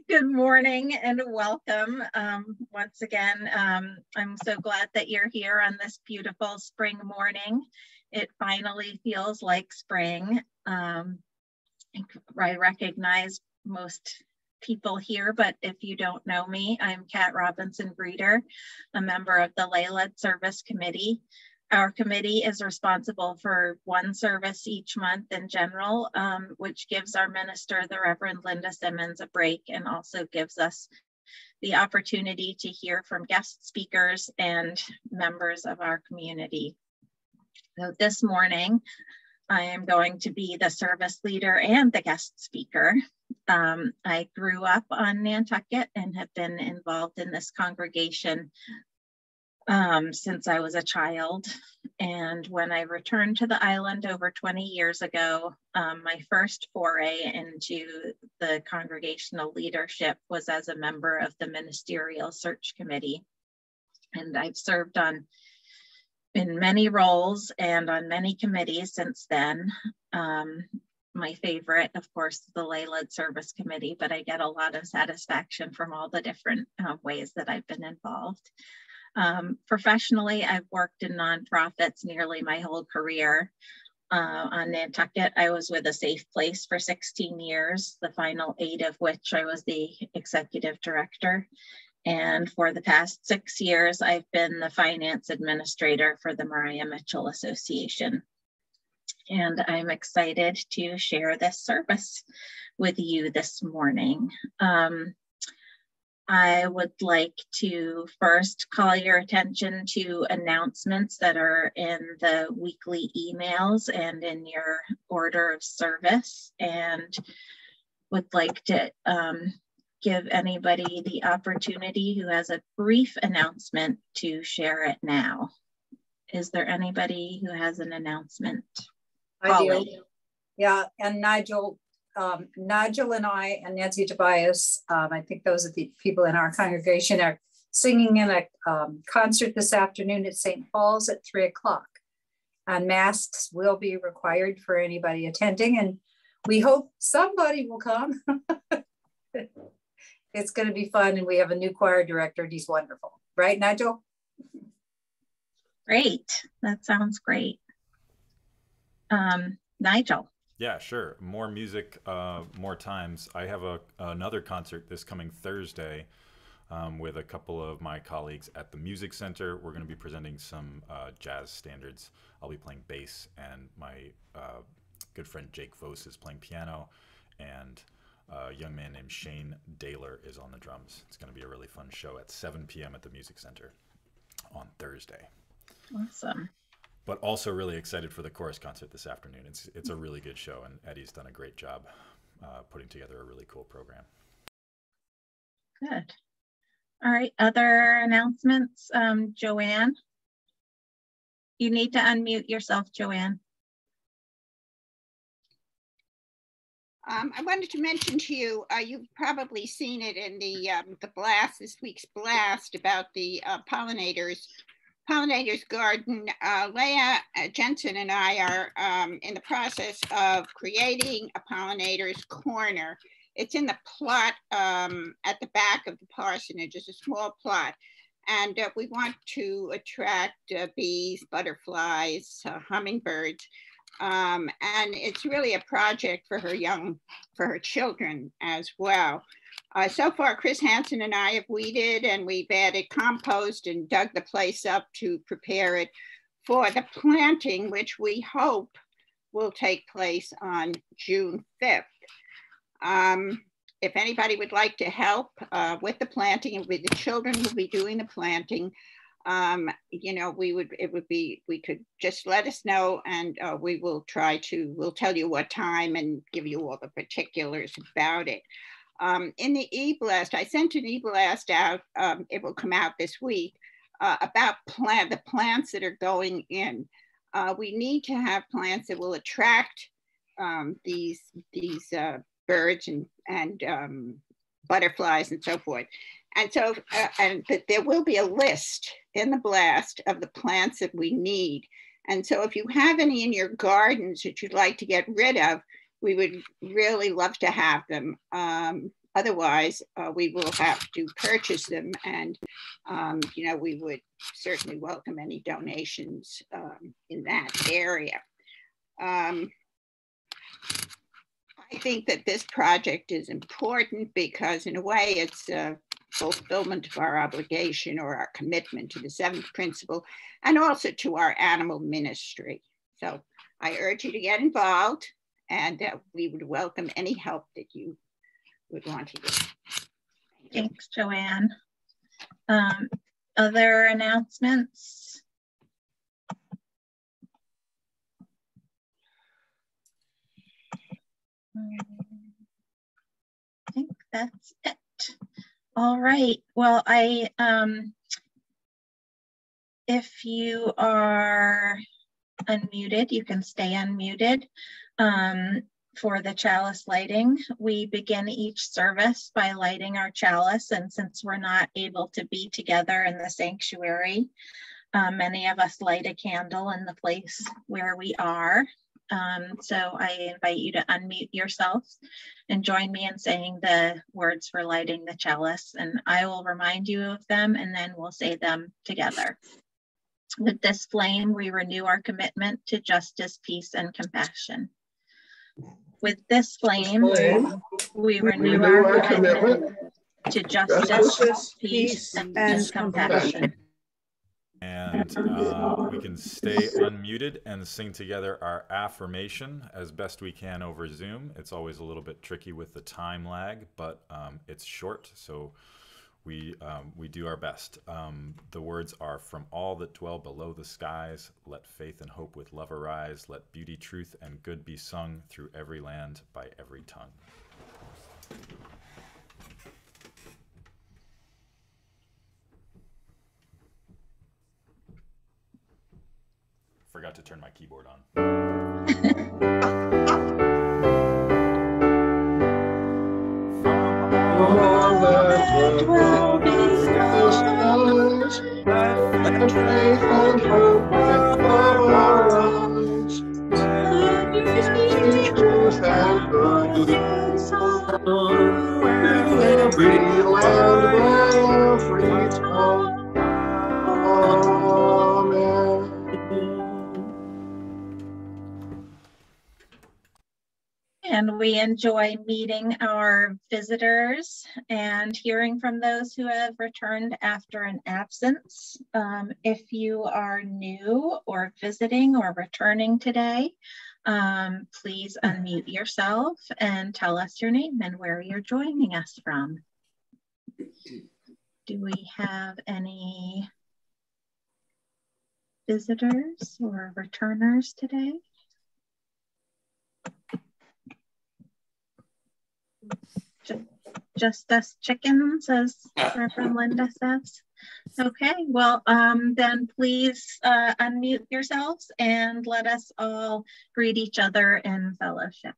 Good morning and welcome. Once again, I'm so glad that you're here on this beautiful spring morning. It finally feels like spring. I recognize most people here, but if you don't know me, I'm Kat Robinson Grieder, a member of the Lay-Led Service Committee. Our committee is responsible for one service each month in general, which gives our minister, the Reverend Linda Simmons, a break and also gives us the opportunity to hear from guest speakers and members of our community. So this morning, I am going to be the service leader and the guest speaker. I grew up on Nantucket and have been involved in this congregation since I was a child. And when I returned to the island over 20 years ago, my first foray into the congregational leadership was as a member of the Ministerial Search Committee. And I've served in many roles and on many committees since then. My favorite, of course, is the Lay-Led Service Committee, but I get a lot of satisfaction from all the different ways that I've been involved. Professionally, I've worked in nonprofits nearly my whole career. On Nantucket, I was with A Safe Place for 16 years, the final 8 of which I was the executive director. And for the past 6 years, I've been the finance administrator for the Maria Mitchell Association. And I'm excited to share this service with you this morning. I would like to first call your attention to announcements that are in the weekly emails and in your order of service, and would like to give anybody the opportunity who has a brief announcement to share it now. Is there anybody who has an announcement? I do. Yeah, and Nigel and I and Nancy Tobias, I think those are the people in our congregation, are singing in a concert this afternoon at St. Paul's at 3 o'clock. And masks will be required for anybody attending, and we hope somebody will come. It's going to be fun, and we have a new choir director, and he's wonderful. Right, Nigel? Great. That sounds great. Nigel. Yeah, sure. More music, more times. I have another concert this coming Thursday with a couple of my colleagues at the Music Center. We're going to be presenting some jazz standards. I'll be playing bass, and my good friend Jake Vos is playing piano, and a young man named Shane Daler is on the drums. It's going to be a really fun show at 7 p.m. at the Music Center on Thursday. Awesome. But also really excited for the chorus concert this afternoon. It's a really good show, and Eddie's done a great job putting together a really cool program. Good. All right, other announcements? Joanne? You need to unmute yourself, Joanne. I wanted to mention to you, you've probably seen it in the blast, this week's blast about the pollinators garden. Leah Jensen and I are in the process of creating a pollinators corner. It's in the plot at the back of the parsonage. It's a small plot. And we want to attract bees, butterflies, hummingbirds. And it's really a project for her children as well. So far, Chris Hansen and I have weeded, and we've added compost and dug the place up to prepare it for the planting, which we hope will take place on June 5th. If anybody would like to help with the planting, and with the children who will be doing the planting, you know, we could just let us know, and we'll tell you what time and give you all the particulars about it. In the e-blast, I sent an e-blast out, it will come out this week, about the plants that are going in. We need to have plants that will attract these birds and butterflies and so forth. And so, but there will be a list in the blast of the plants that we need. And so if you have any in your gardens that you'd like to get rid of, we would really love to have them. otherwise we will have to purchase them. And, you know, we would certainly welcome any donations in that area. I think that this project is important because in a way it's a fulfillment of our obligation or our commitment to the seventh principle and also to our animal ministry. So I urge you to get involved, and we would welcome any help that you would want to give. Thanks, Joanne. Other announcements? I think that's it. All right. Well, if you are unmuted, you can stay unmuted. For the chalice lighting, we begin each service by lighting our chalice, and since we're not able to be together in the sanctuary, many of us light a candle in the place where we are. So I invite you to unmute yourselves and join me in saying the words for lighting the chalice, and I will remind you of them and then we'll say them together. With this flame, we renew our commitment to justice, peace, and compassion. With this flame, we renew our commitment to justice, peace, and compassion. And we can stay unmuted and sing together our affirmation as best we can over Zoom. It's always a little bit tricky with the time lag, but it's short, so we do our best. The words are: from all that dwell below the skies, let faith and hope with love arise. Let beauty, truth, and good be sung through every land by every tongue. Forgot to turn my keyboard on. All that dwell below the skies, let faith and hope with love arise. Let beauty, truth, and good be sung through every land by every tongue. Amen. And we enjoy meeting our visitors and hearing from those who have returned after an absence. If you are new or visiting or returning today, please unmute yourself and tell us your name and where you're joining us from. Do we have any visitors or returners today? Just us chickens, as Reverend Linda says. Okay, well, then please unmute yourselves and let us all greet each other in fellowship.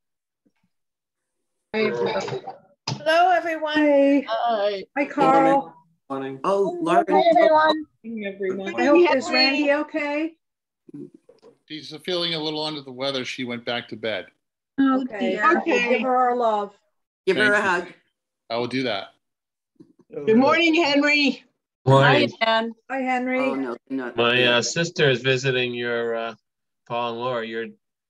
Hello, everyone. Hey. Hi. Hi, Carl. Morning. Oh, Lauren. Everyone. I hope is Randy okay? She's feeling a little under the weather. She went back to bed. Oh, Okay. dear. We'll give her our love. Give her a Thank you. hug. I will do that. Good morning, Henry. Morning. Hi, Henry. Oh, no, not. My sister is visiting your Paul and Laura, your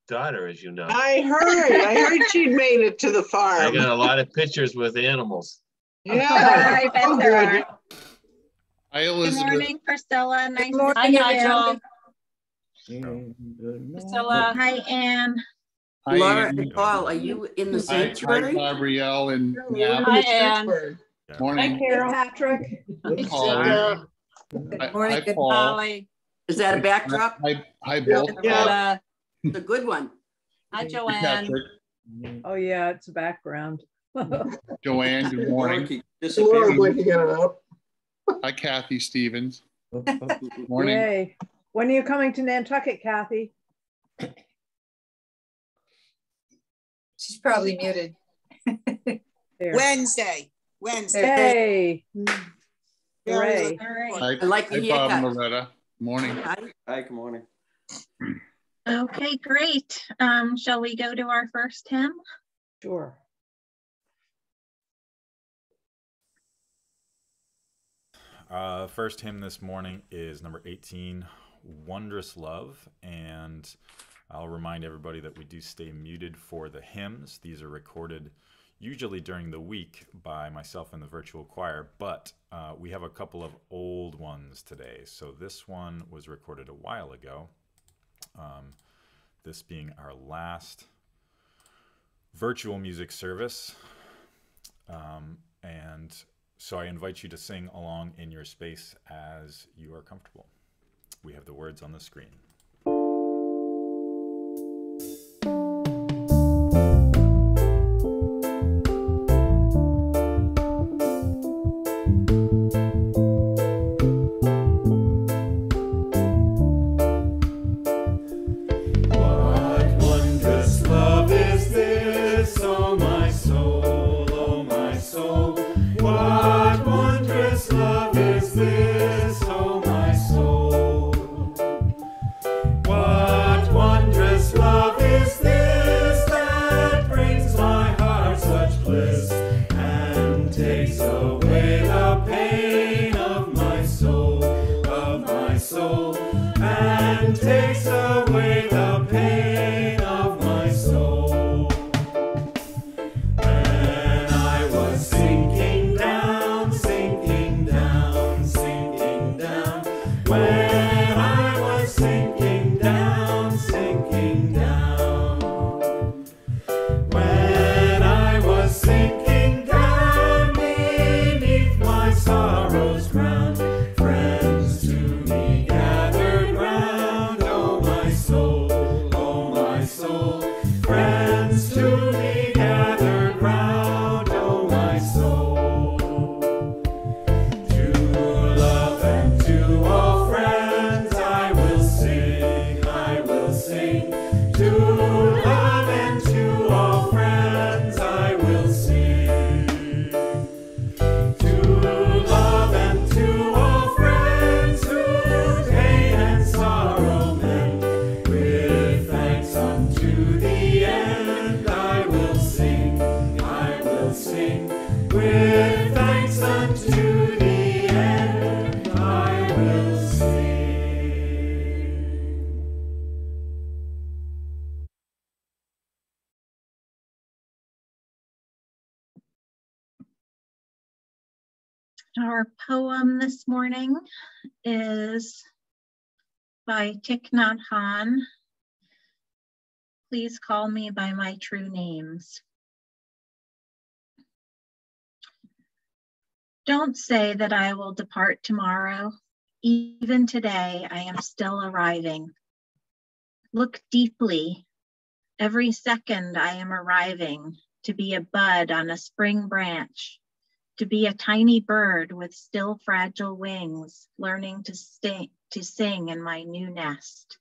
daughter, as you know. I heard she'd made it to the I farm. got a lot of pictures with animals. Yeah. I bet Oh, there good. are. Hi, Good Elizabeth. morning, Priscilla. Nice morning. to Hi, see you. Priscilla. Priscilla. Hi, Anne. Hi, Laura Ann. and Paul, are you in the Hi, sanctuary? Gabrielle and Hi, Nap. Ann. Morning. Hey, Patrick. Holly. Hi, Paul. Is that a backdrop? Hi, both. Yeah. It's a good one. Hi, Joanne. Oh, yeah, it's a background. Joanne, good morning. Laura blinking in and out. Hi, Kathy Stevens. Morning. Yay. When are you coming to Nantucket, Kathy? She's probably muted. There. Wednesday. Hey. Hooray. All right. Hi, I like your Bob and haircut. Loretta. Morning. Hi, good morning. Okay, great. Shall we go to our first hymn? Sure. First hymn this morning is number 18, Wondrous Love. And I'll remind everybody that we do stay muted for the hymns. These are recorded usually during the week by myself and the virtual choir, but we have a couple of old ones today. So this one was recorded a while ago, this being our last virtual music service. And so I invite you to sing along in your space as you are comfortable. We have the words on the screen. Our poem this morning is by Thich Nhat Hanh. Please call me by my true names. Don't say that I will depart tomorrow. Even today, I am still arriving. Look deeply. Every second I am arriving to be a bud on a spring branch, to be a tiny bird with still fragile wings, learning to sing in my new nest,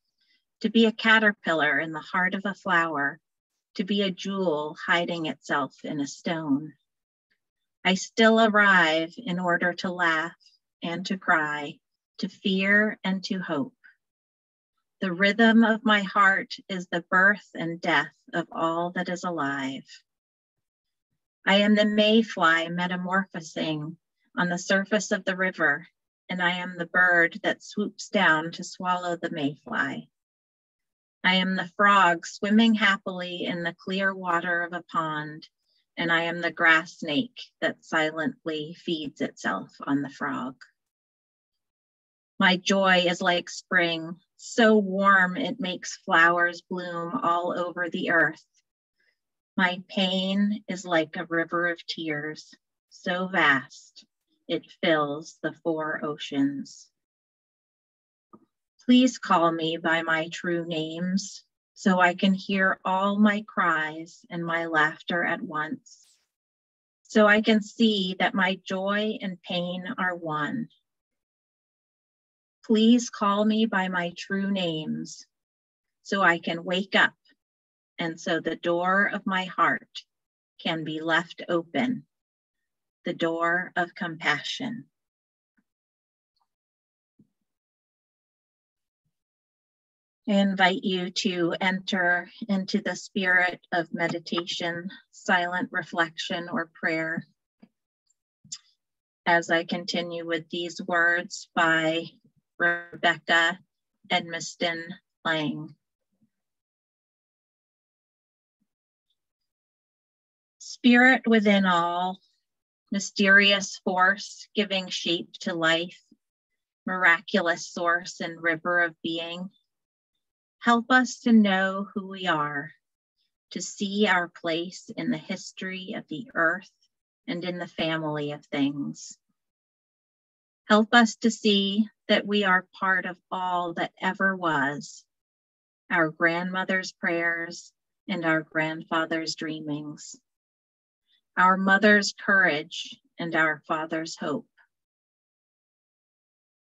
to be a caterpillar in the heart of a flower, to be a jewel hiding itself in a stone. I still arrive in order to laugh and to cry, to fear and to hope. The rhythm of my heart is the birth and death of all that is alive. I am the mayfly metamorphosing on the surface of the river, and I am the bird that swoops down to swallow the mayfly. I am the frog swimming happily in the clear water of a pond, and I am the grass snake that silently feeds itself on the frog. My joy is like spring, so warm it makes flowers bloom all over the earth. My pain is like a river of tears, so vast it fills the 4 oceans. Please call me by my true names, so I can hear all my cries and my laughter at once, so I can see that my joy and pain are one. Please call me by my true names, so I can wake up, and so the door of my heart can be left open, the door of compassion. I invite you to enter into the spirit of meditation, silent reflection, or prayer. as I continue with these words by Rebecca Edmiston Lang. Spirit within all, mysterious force giving shape to life, miraculous source and river of being, help us to know who we are, to see our place in the history of the earth and in the family of things. Help us to see that we are part of all that ever was, our grandmother's prayers and our grandfather's dreamings, our mother's courage and our father's hope.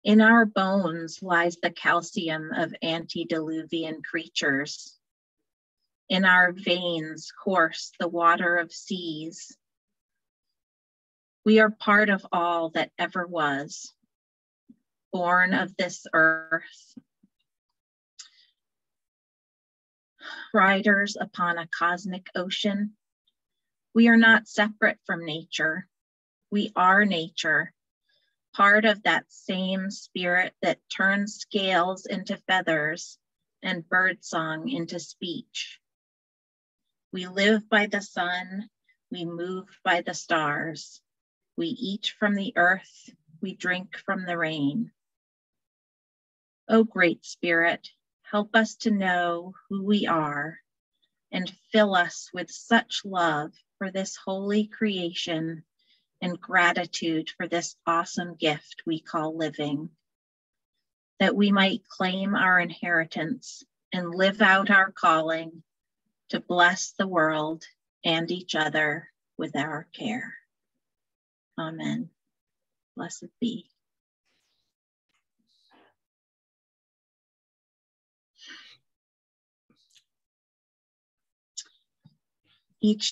In our bones lies the calcium of antediluvian creatures. In our veins course the water of seas. We are part of all that ever was, born of this earth, riders upon a cosmic ocean. We are not separate from nature. We are nature, part of that same spirit that turns scales into feathers and birdsong into speech. We live by the sun, we move by the stars. We eat from the earth, we drink from the rain. O great spirit, help us to know who we are and fill us with such love for this holy creation and gratitude for this awesome gift we call living, that we might claim our inheritance and live out our calling to bless the world and each other with our care. Amen. Blessed be. Each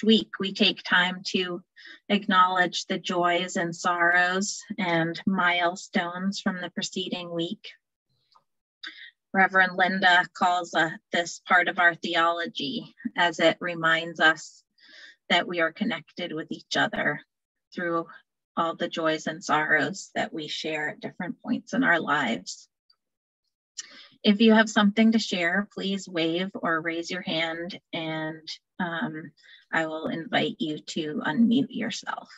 week we take time to acknowledge the joys and sorrows and milestones from the preceding week. Reverend Linda calls this part of our theology, as it reminds us that we are connected with each other through all the joys and sorrows that we share at different points in our lives. If you have something to share, please wave or raise your hand, and I will invite you to unmute yourself.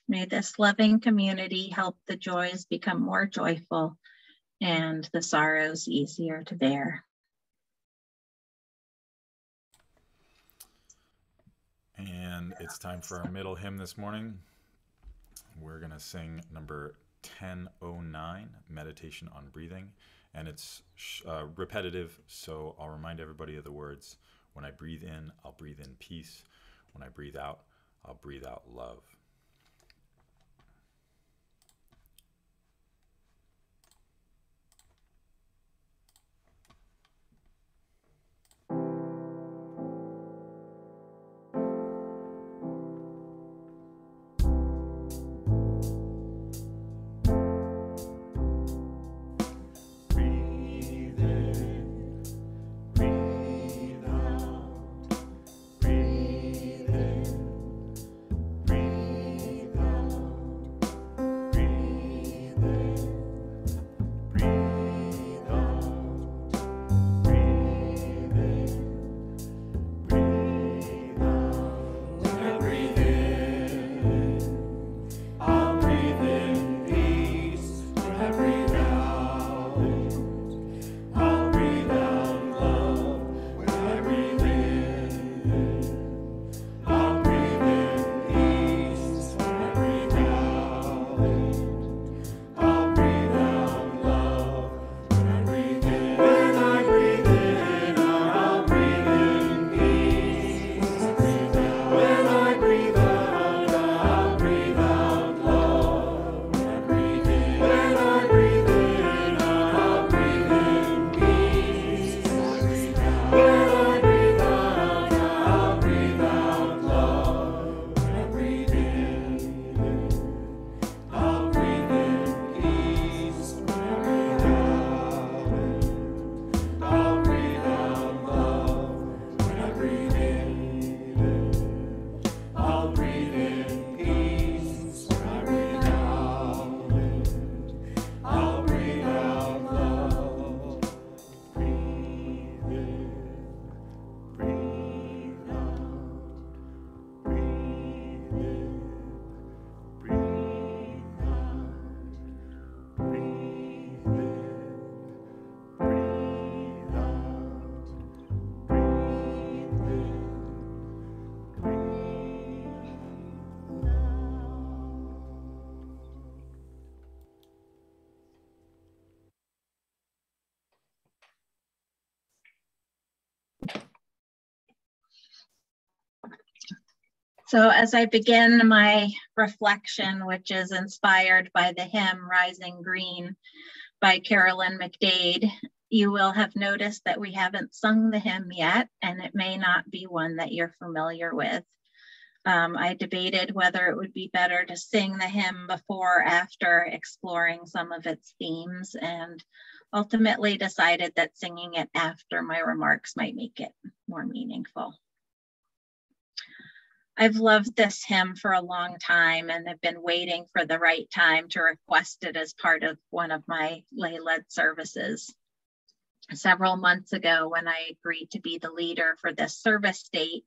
May this loving community help the joys become more joyful and the sorrows easier to bear. And it's time for our middle hymn this morning. We're going to sing number 1009, Meditation on Breathing. And it's repetitive, so I'll remind everybody of the words. When I breathe in, I'll breathe in peace. When I breathe out, I'll breathe out love. Breathe So as I begin my reflection, which is inspired by the hymn Rising Green by Carolyn McDade, you will have noticed that we haven't sung the hymn yet, and it may not be one that you're familiar with. I debated whether it would be better to sing the hymn before or after exploring some of its themes, and ultimately decided that singing it after my remarks might make it more meaningful. I've loved this hymn for a long time and have been waiting for the right time to request it as part of one of my lay-led services. Several months ago, when I agreed to be the leader for this service date,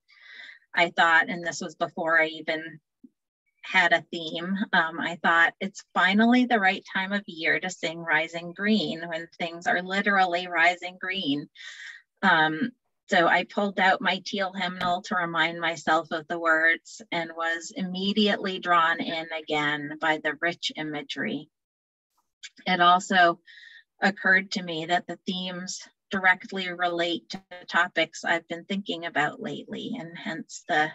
I thought, and this was before I even had a theme, I thought it's finally the right time of year to sing Rising Green when things are literally rising green. So I pulled out my teal hymnal to remind myself of the words and was immediately drawn in again by the rich imagery. It also occurred to me that the themes directly relate to the topics I've been thinking about lately, and hence the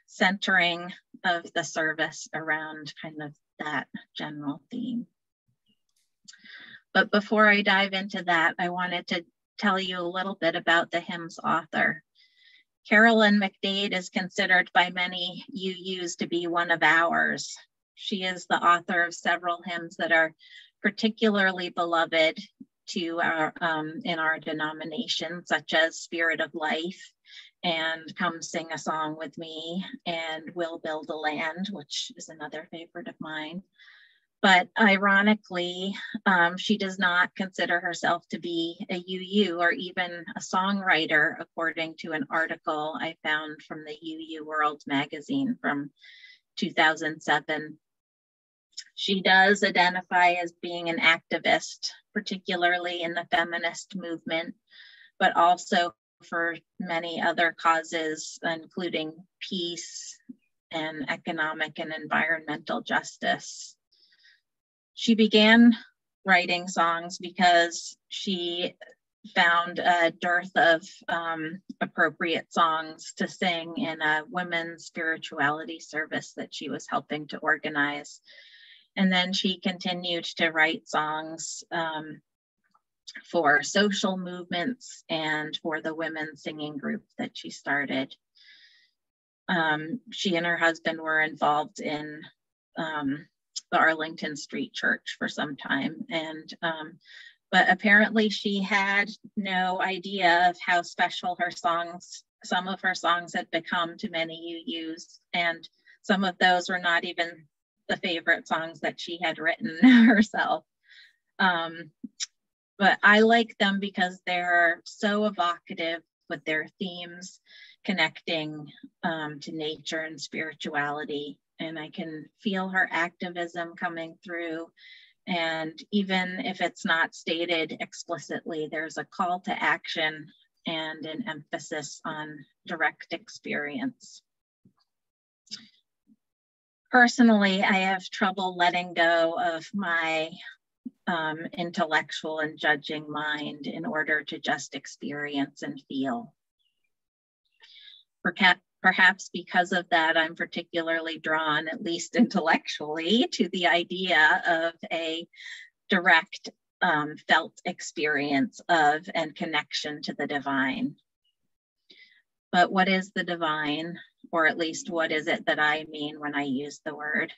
centering of the service around kind of that general theme. But before I dive into that, I wanted to tell you a little bit about the hymn's author. Carolyn McDade is considered by many UUs to be one of ours. She is the author of several hymns that are particularly beloved to our, in our denomination, such as Spirit of Life and Come Sing a Song with Me and We'll Build a Land, which is another favorite of mine. But ironically, she does not consider herself to be a UU or even a songwriter, according to an article I found from the UU World magazine from 2007. She does identify as being an activist, particularly in the feminist movement, but also for many other causes, including peace and economic and environmental justice. She began writing songs because she found a dearth of appropriate songs to sing in a women's spirituality service that she was helping to organize. And then she continued to write songs for social movements and for the women's singing group that she started. She and her husband were involved in the Arlington Street Church for some time, and but apparently she had no idea of how special her songs, some of her songs had become to many UUs, and some of those were not even the favorite songs that she had written herself. But I like them because they're so evocative with their themes connecting to nature and spirituality. And I can feel her activism coming through. And even if it's not stated explicitly, there's a call to action and an emphasis on direct experience. Personally, I have trouble letting go of my intellectual and judging mind in order to just experience and feel. Perhaps because of that, I'm particularly drawn, at least intellectually, to the idea of a direct felt experience of and connection to the divine. But what is the divine? Or at least what is it that I mean when I use the word?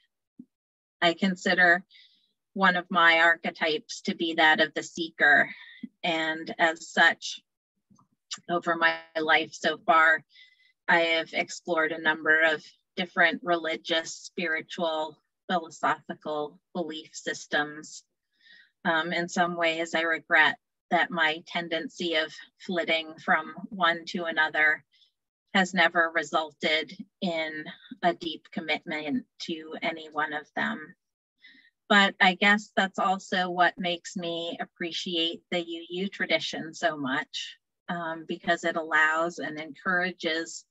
I consider one of my archetypes to be that of the seeker. And as such, over my life so far, I have explored a number of different religious, spiritual, philosophical belief systems. In some ways, I regret that my tendency of flitting from one to another has never resulted in a deep commitment to any one of them. But I guess that's also what makes me appreciate the UU tradition so much, because it allows and encourages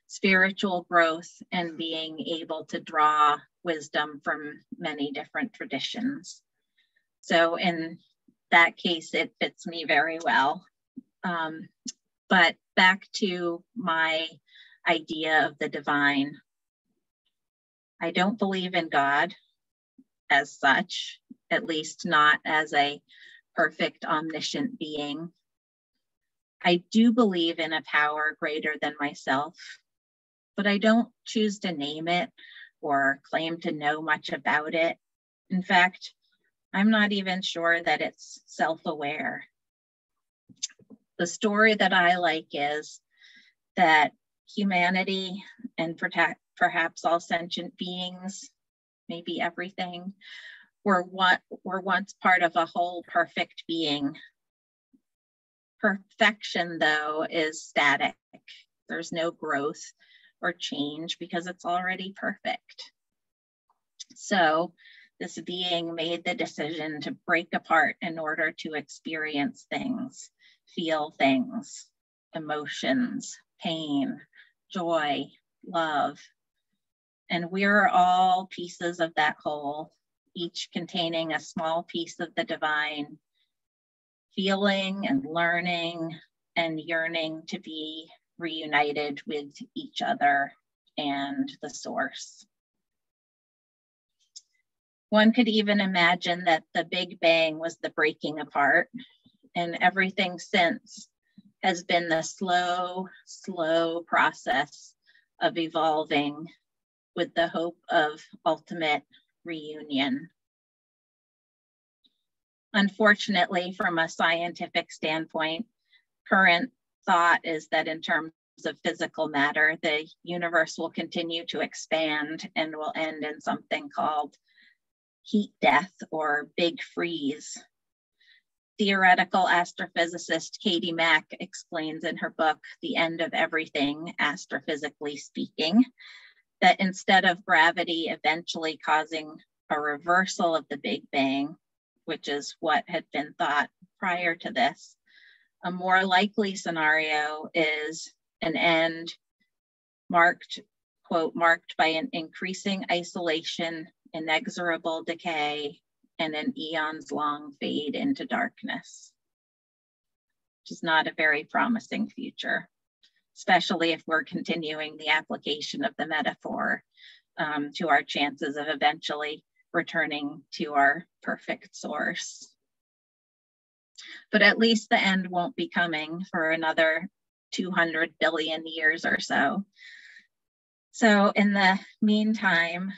spiritual growth and being able to draw wisdom from many different traditions. So in that case, it fits me very well. But back to my idea of the divine. I don't believe in God as such, at least not as a perfect omniscient being. I do believe in a power greater than myself, but I don't choose to name it or claim to know much about it. In fact, I'm not even sure that it's self-aware. The story that I like is that humanity and perhaps all sentient beings, maybe everything, were once part of a whole perfect being. Perfection, though, is static. There's no growth or change because it's already perfect. So this being made the decision to break apart in order to experience things, feel things, emotions, pain, joy, love. And we're all pieces of that whole, each containing a small piece of the divine, feeling and learning and yearning to be reunited with each other and the source. One could even imagine that the Big Bang was the breaking apart, and everything since has been the slow process of evolving with the hope of ultimate reunion. Unfortunately, from a scientific standpoint, current thought is that in terms of physical matter, the universe will continue to expand and will end in something called heat death or big freeze. Theoretical astrophysicist Katie Mack explains in her book, The End of Everything, Astrophysically Speaking, that instead of gravity eventually causing a reversal of the Big Bang, which is what had been thought prior to this, a more likely scenario is an end marked, quote, marked by an increasing isolation, inexorable decay, and an eons long fade into darkness, which is not a very promising future, especially if we're continuing the application of the metaphor to our chances of eventually returning to our perfect source. But at least the end won't be coming for another 200 billion years or so. So in the meantime,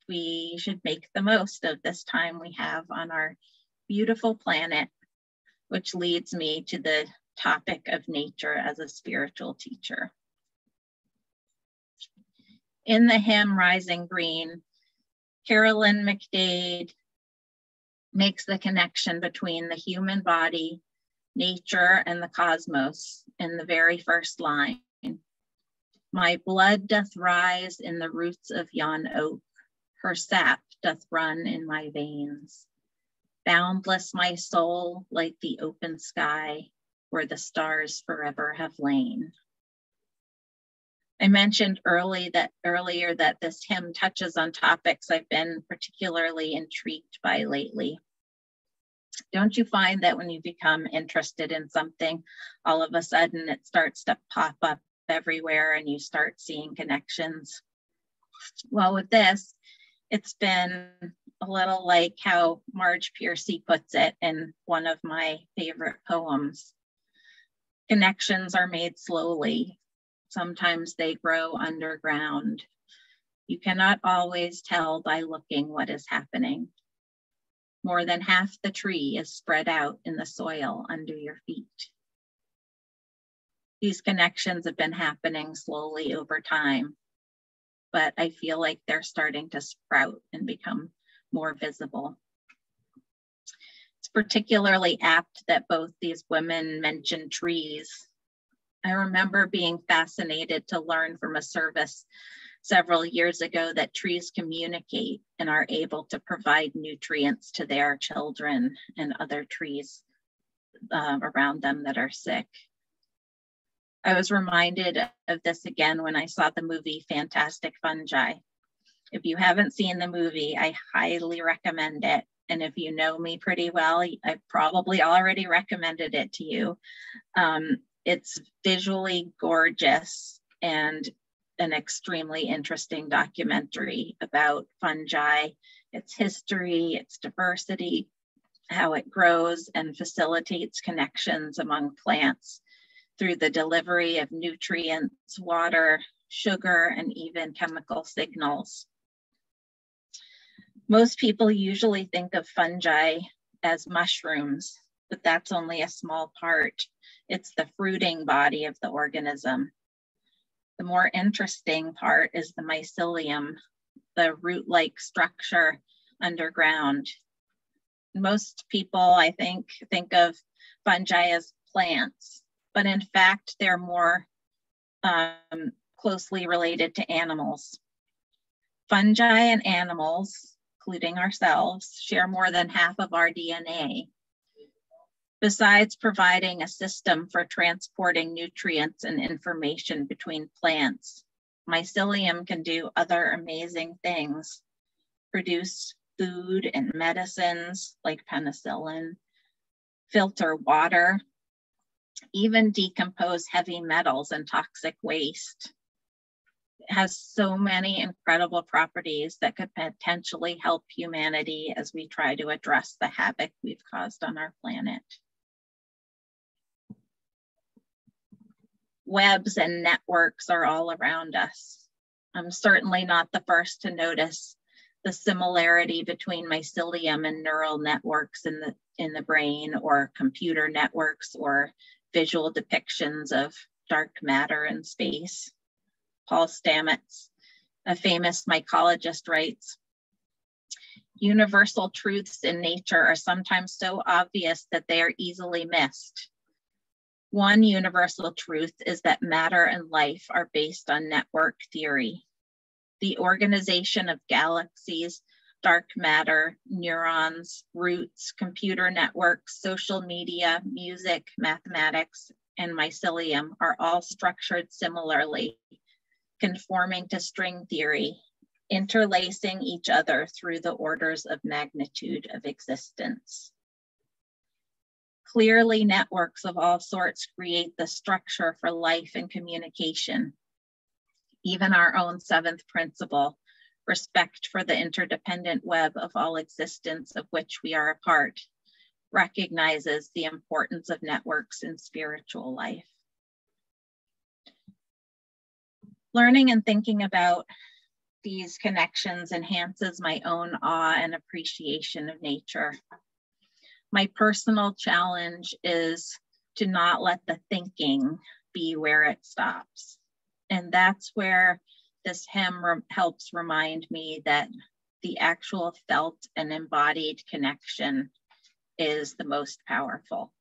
we should make the most of this time we have on our beautiful planet, which leads me to the topic of nature as a spiritual teacher. In the hymn Rising Green, Carolyn McDade makes the connection between the human body, nature, and the cosmos in the very first line. My blood doth rise in the roots of yon oak, her sap doth run in my veins. Boundless my soul like the open sky, where the stars forever have lain. I mentioned earlier that this hymn touches on topics I've been particularly intrigued by lately. Don't you find that when you become interested in something, all of a sudden it starts to pop up everywhere and you start seeing connections? Well, with this, it's been a little like how Marge Piercy puts it in one of my favorite poems. Connections are made slowly. Sometimes they grow underground. You cannot always tell by looking what is happening. More than half the tree is spread out in the soil under your feet. These connections have been happening slowly over time, but I feel like they're starting to sprout and become more visible. It's particularly apt that both these women mention trees. I remember being fascinated to learn from a service several years ago that trees communicate and are able to provide nutrients to their children and other trees around them that are sick. I was reminded of this again when I saw the movie Fantastic Fungi. If you haven't seen the movie, I highly recommend it. And if you know me pretty well, I've probably already recommended it to you. It's visually gorgeous and an extremely interesting documentary about fungi, its history, its diversity, how it grows and facilitates connections among plants through the delivery of nutrients, water, sugar, and even chemical signals. Most people usually think of fungi as mushrooms, but that's only a small part. It's the fruiting body of the organism. The more interesting part is the mycelium, the root-like structure underground. Most people, I think of fungi as plants, but in fact, they're more closely related to animals. Fungi and animals, including ourselves, share more than half of our DNA. Besides providing a system for transporting nutrients and information between plants, mycelium can do other amazing things, produce food and medicines like penicillin, filter water, even decompose heavy metals and toxic waste. It has so many incredible properties that could potentially help humanity as we try to address the havoc we've caused on our planet. Webs and networks are all around us. I'm certainly not the first to notice the similarity between mycelium and neural networks in the brain, or computer networks, or visual depictions of dark matter in space. Paul Stamets, a famous mycologist, writes, "Universal truths in nature are sometimes so obvious that they are easily missed. One universal truth is that matter and life are based on network theory. The organization of galaxies, dark matter, neurons, roots, computer networks, social media, music, mathematics, and mycelium are all structured similarly, conforming to string theory, interlacing each other through the orders of magnitude of existence. Clearly, networks of all sorts create the structure for life and communication. Even our own seventh principle, respect for the interdependent web of all existence of which we are a part, recognizes the importance of networks in spiritual life. Learning and thinking about these connections enhances my own awe and appreciation of nature. My personal challenge is to not let the thinking be where it stops. And that's where this hymn helps remind me that the actual felt and embodied connection is the most powerful.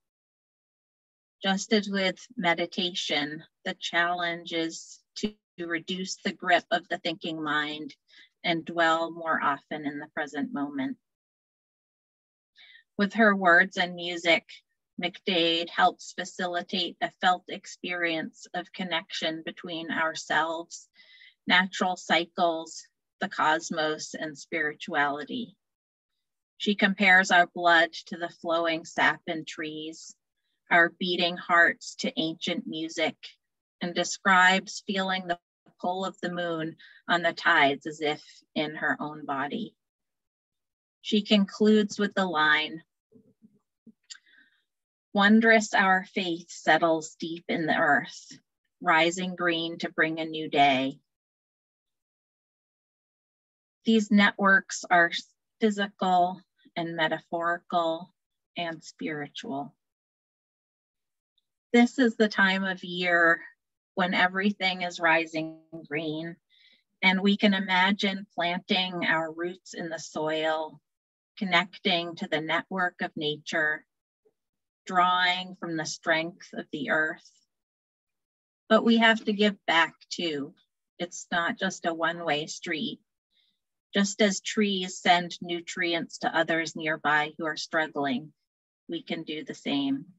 Just as with meditation, the challenge is to reduce the grip of the thinking mind and dwell more often in the present moment. With her words and music, McDade helps facilitate a felt experience of connection between ourselves, natural cycles, the cosmos, and spirituality. She compares our blood to the flowing sap in trees, our beating hearts to ancient music, and describes feeling the pull of the moon on the tides as if in her own body. She concludes with the line, "Wondrous our faith settles deep in the earth, rising green to bring a new day." These networks are physical and metaphorical and spiritual. This is the time of year when everything is rising green, and we can imagine planting our roots in the soil, connecting to the network of nature, drawing from the strength of the earth. But we have to give back too. It's not just a one-way street. Just as trees send nutrients to others nearby who are struggling, we can do the same.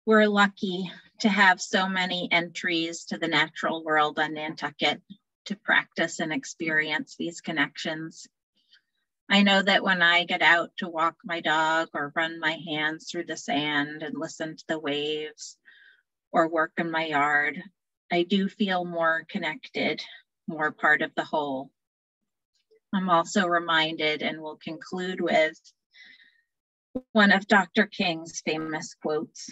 We're lucky to have so many entries to the natural world on Nantucket to practice and experience these connections. I know that when I get out to walk my dog or run my hands through the sand and listen to the waves, or work in my yard, I do feel more connected, more part of the whole. I'm also reminded, and will conclude with, one of Dr. King's famous quotes,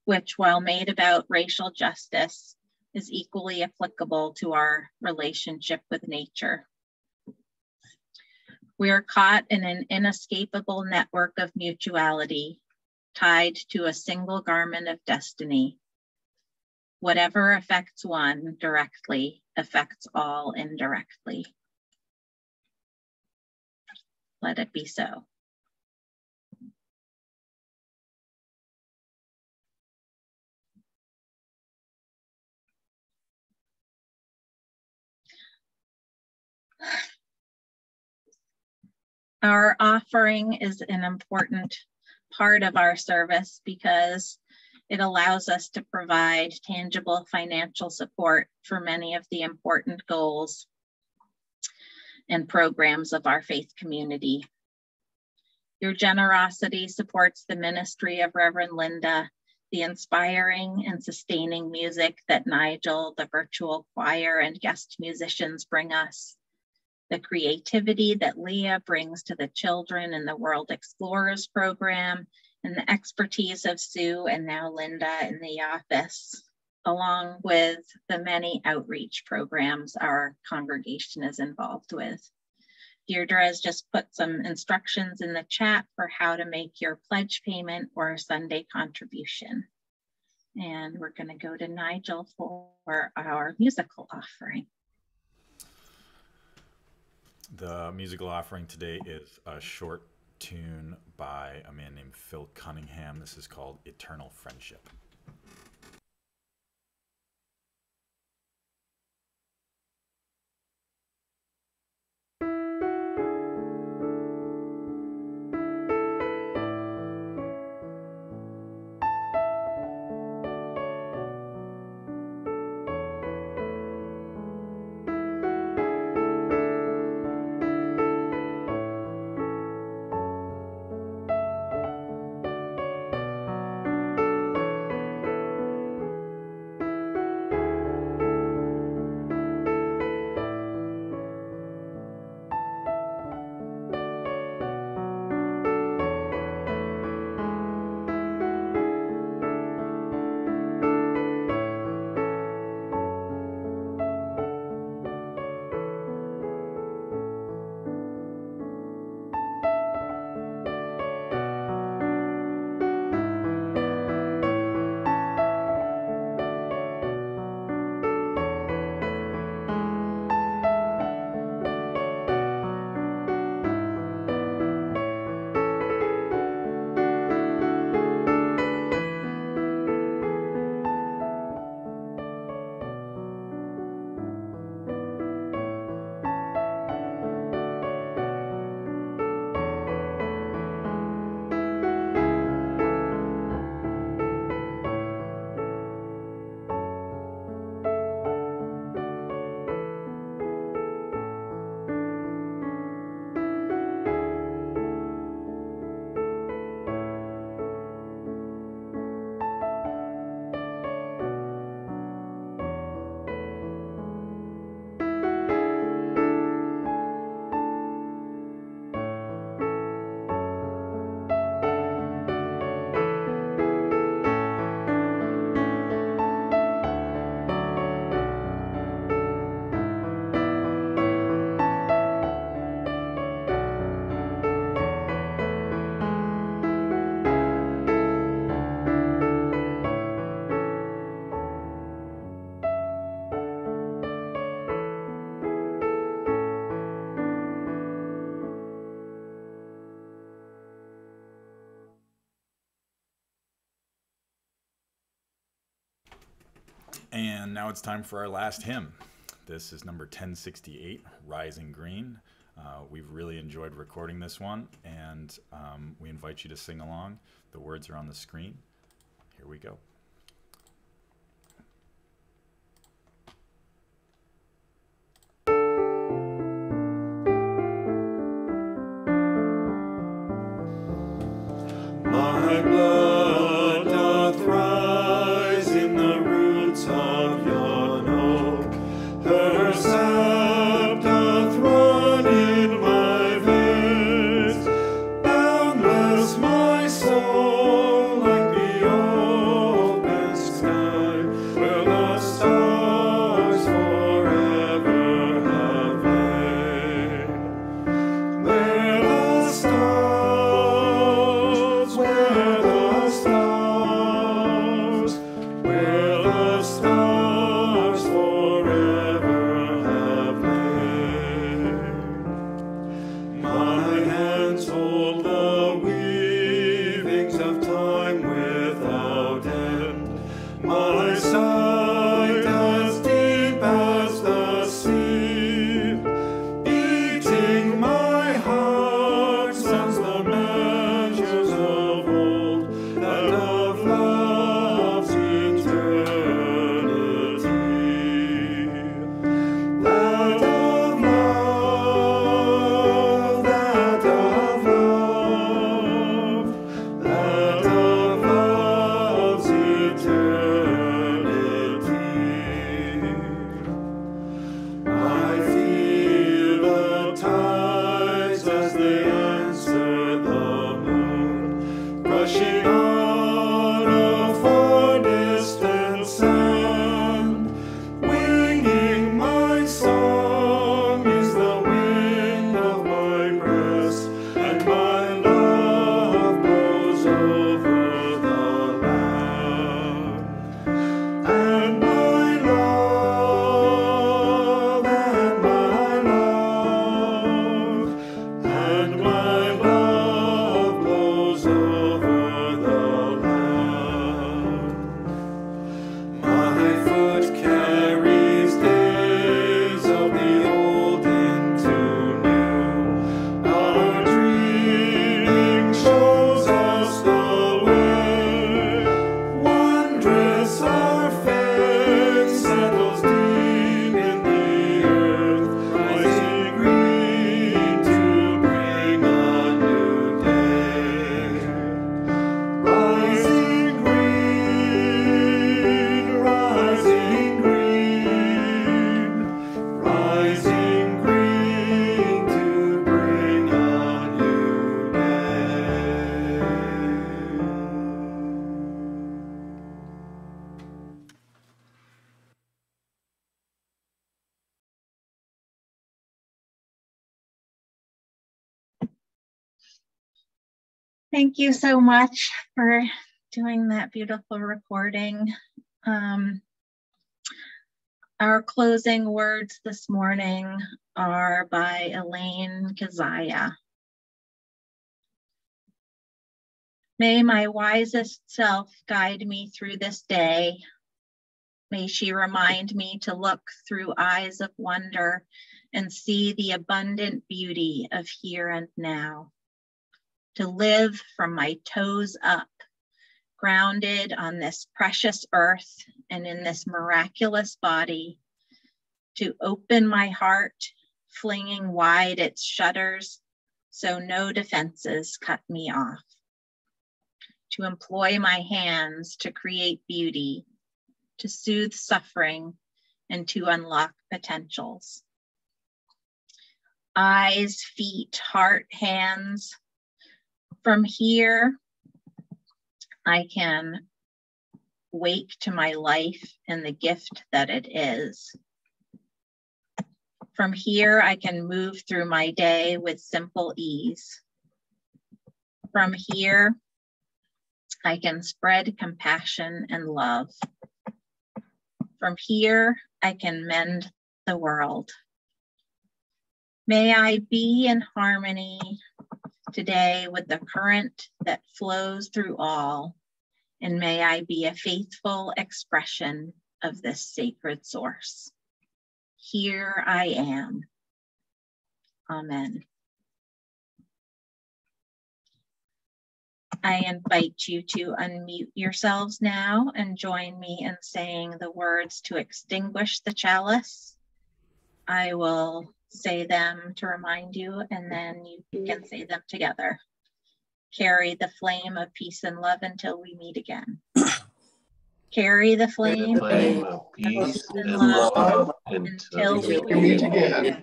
which, while made about racial justice, is equally applicable to our relationship with nature. We are caught in an inescapable network of mutuality, tied to a single garment of destiny. Whatever affects one directly affects all indirectly. Let it be so. Our offering is an important part of our service because it allows us to provide tangible financial support for many of the important goals and programs of our faith community. Your generosity supports the ministry of Reverend Linda, the inspiring and sustaining music that Nigel, the virtual choir, and guest musicians bring us, the creativity that Leah brings to the children in the World Explorers program, and the expertise of Sue and now Linda in the office, along with the many outreach programs our congregation is involved with. Deirdre has just put some instructions in the chat for how to make your pledge payment or Sunday contribution. And we're going to go to Nigel for our musical offering. The musical offering today is a short tune by a man named Phil Cunningham. This is called Eternal Friendship. And now it's time for our last hymn. This is number 1068, Rising Green. We've really enjoyed recording this one, and we invite you to sing along. The words are on the screen. Here we go. My blood doth rise in the where the stars forever have lain. Where the stars, where the stars, where the stars forever have lain. My hands hold the weavings of time without end. My sight as deep as the sea. Beating my heart sounds the measures of old, that of love's eternity. That of love, that of love, that of love's eternity. I feel the tides as they answer the moon, rushing on a far distant sand. Winging my song is the wind of my breast, and my love blows over the land. And my love, and my love, and my love blows over the land. My foot carries days of the old into new. Our dreaming shows us the way. Wondrous our faith settles deep in the earth, rising green to bring a new day. Rising green, rising green, rising green to bring a new day. Thank you so much for doing that beautiful recording. Our closing words this morning are by Elaine Keziah. May my wisest self guide me through this day. May she remind me to look through eyes of wonder and see the abundant beauty of here and now. To live from my toes up, grounded on this precious earth and in this miraculous body. To open my heart, flinging wide its shutters, so no defenses cut me off. To employ my hands to create beauty, to soothe suffering, and to unlock potentials. Eyes, feet, heart, hands. From here, I can wake to my life and the gift that it is. From here, I can move through my day with simple ease. From here, I can spread compassion and love. From here, I can mend the world. May I be in harmony today with the current that flows through all, and may I be a faithful expression of this sacred source. Here I am. Amen. I invite you to unmute yourselves now and join me in saying the words to extinguish the chalice. I will say them to remind you, and then you can say them together. Carry the flame of peace and love until we meet again. Carry the flame of peace and love until we meet again.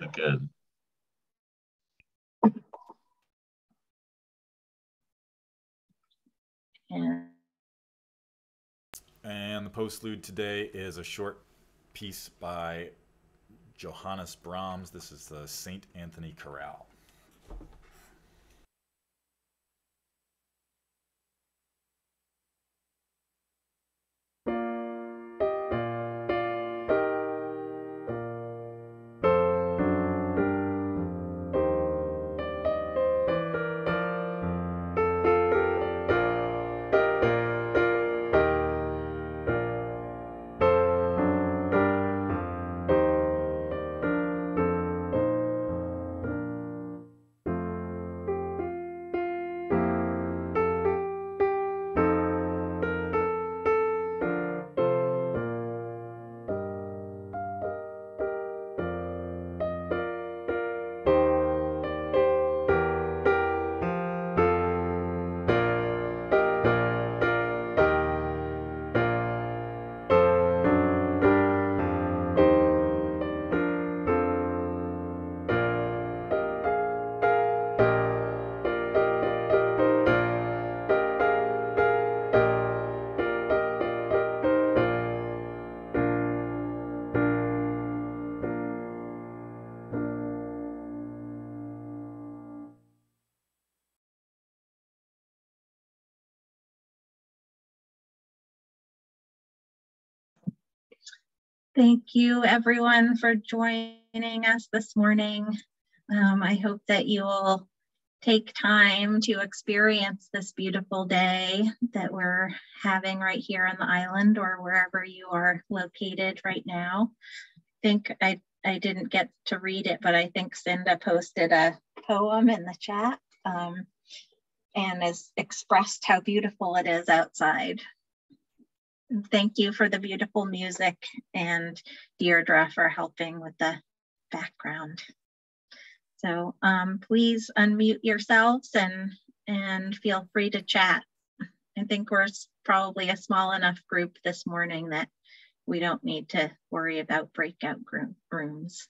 And And the postlude today is a short piece by Johannes Brahms. This is the St. Anthony Chorale. Thank you everyone for joining us this morning. I hope that you will take time to experience this beautiful day that we're having right here on the island or wherever you are located right now. I think I didn't get to read it, but I think Cinda posted a poem in the chat and has expressed how beautiful it is outside. Thank you for the beautiful music and Deirdre for helping with the background. So please unmute yourselves and feel free to chat. I think we're probably a small enough group this morning that we don't need to worry about breakout rooms.